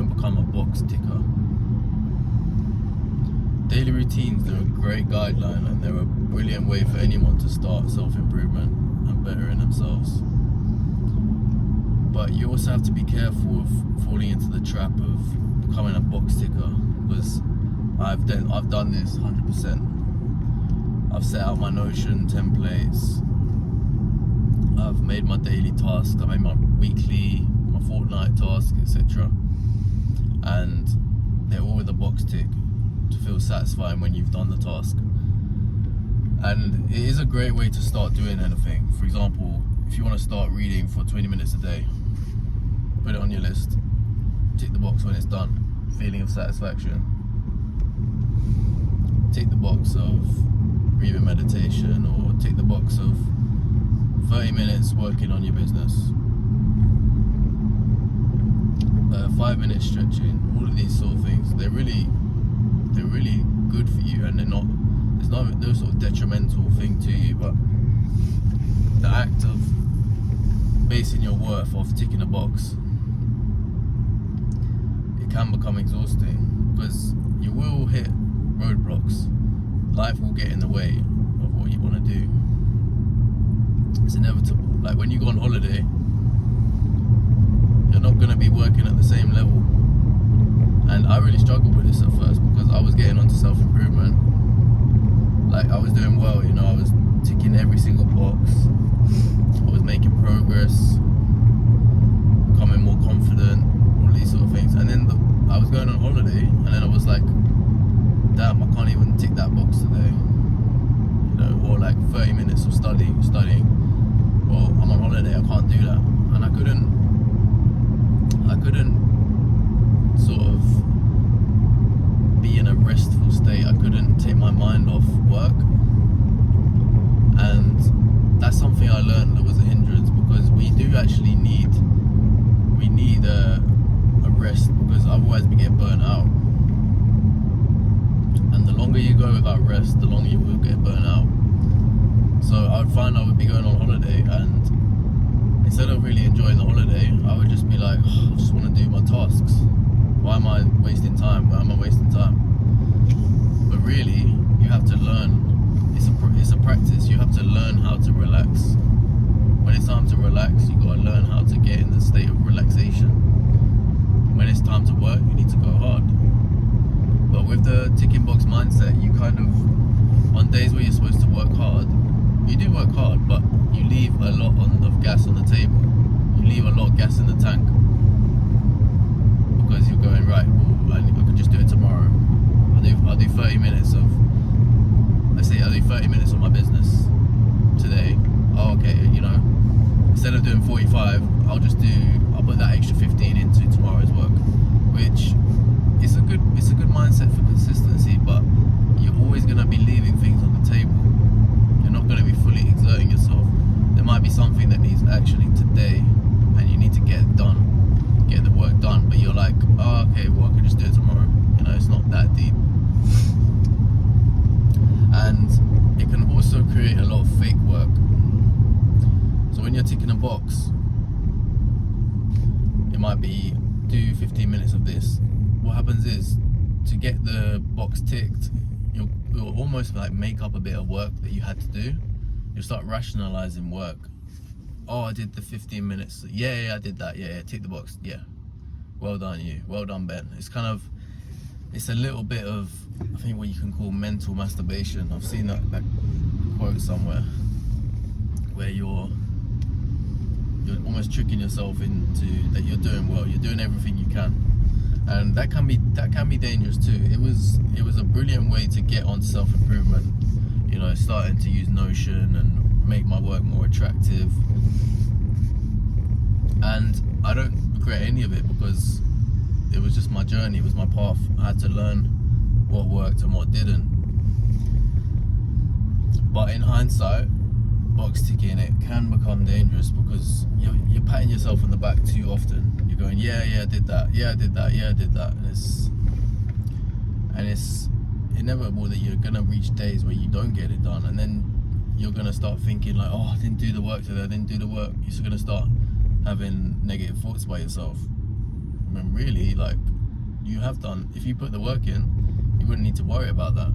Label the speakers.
Speaker 1: don't become a box ticker. Daily routines, they're a great guideline and they're a brilliant way for anyone to start self-improvement and bettering themselves. But you also have to be careful of falling into the trap of becoming a box ticker, because I've done this 100%. I've set out my Notion templates, I've made my daily tasks, I made my weekly, my fortnight tasks, etc. And they're all with a box tick to feel satisfying when you've done the task. And it is a great way to start doing anything. For example, if you want to start reading for 20 minutes a day, put it on your list, tick the box when it's done, feeling of satisfaction. Tick the box of breathing meditation, or tick the box of 30 minutes working on your business, 5 minutes stretching. All of these sort of things, they're really good for you, and there's no sort of detrimental thing to you. But the act of basing your worth off ticking a box, it can become exhausting, because you will hit roadblocks. Life will get in the way of what you want to do. It's inevitable. Like when you go on holiday, you're not going to be working at the same level. And I really struggled with this at first, because I was getting onto self-improvement. Like I was doing well, I was ticking every single box. I was making progress, becoming more confident, all these sort of things. And then I was going on holiday, and then I was like, damn, I can't even tick that box today. Or like 30 minutes of studying. Well, I'm on holiday, I can't do that. And I couldn't sort of be in a restful state. I couldn't take my mind off work. And that's something I learned that was a hindrance, because we do actually need a rest, because otherwise we get burnt out. And the longer you go without rest, the longer you will get burnt out. So I would find I would be going on holiday, and instead of really enjoying the holiday, I would just be like, oh, I just want to do my tasks. Why am I wasting time? But really, you have to learn. It's a practice. You have to learn how to relax. When it's time to relax, you got to learn how to get in the state of relaxation. When it's time to work, you need to go hard. But with the ticking box mindset, you kind of, on days where you're supposed to work hard, you do work hard, but you leave a lot of gas on the table. You leave a lot of gas in the tank, because you're going, right, well, I could just do it tomorrow. I'll do 30 minutes of, let's say I'll do 30 minutes of my business today. Oh, okay, instead of doing 45, I'll put that extra 15 into tomorrow's work, which is a good mindset for consistency, but you're always going to be leaving things on the table. You're not going to be fully exerting yourself. There might be something that needs actioning today, and you need to get it done, get the work done, but you're like, oh, okay, well, I can just do it tomorrow. It's not that deep. And it can also create a lot of fake work. So when you're ticking a box, it might be do 15 minutes of this. What happens is, to get the box ticked, you'll almost like make up a bit of work that you had to do. You'll start rationalizing work. Oh, I did the 15 minutes. Yeah, I did that. Yeah, tick the box. Yeah. Well done, you. Well done, Ben. It's a little bit of, I think, what you can call mental masturbation. I've seen that quote somewhere, where you're almost tricking yourself into that you're doing well. You're doing everything you can. And that can be dangerous too. It was a brilliant way to get on self-improvement, starting to use Notion and make my work more attractive. And I don't regret any of it, because it was just my journey, it was my path. I had to learn what worked and what didn't. But in hindsight, box ticking, it can become dangerous, because you're patting yourself on the back too often. You're going, yeah, I did that, yeah, I did that, yeah, I did that. And it's inevitable that you're gonna reach days where you don't get it done, and then you're gonna start thinking like, oh, I didn't do the work today, I didn't do the work. You're gonna start having negative thoughts by yourself. when really, like, you have done, if you put the work in, you wouldn't need to worry about that.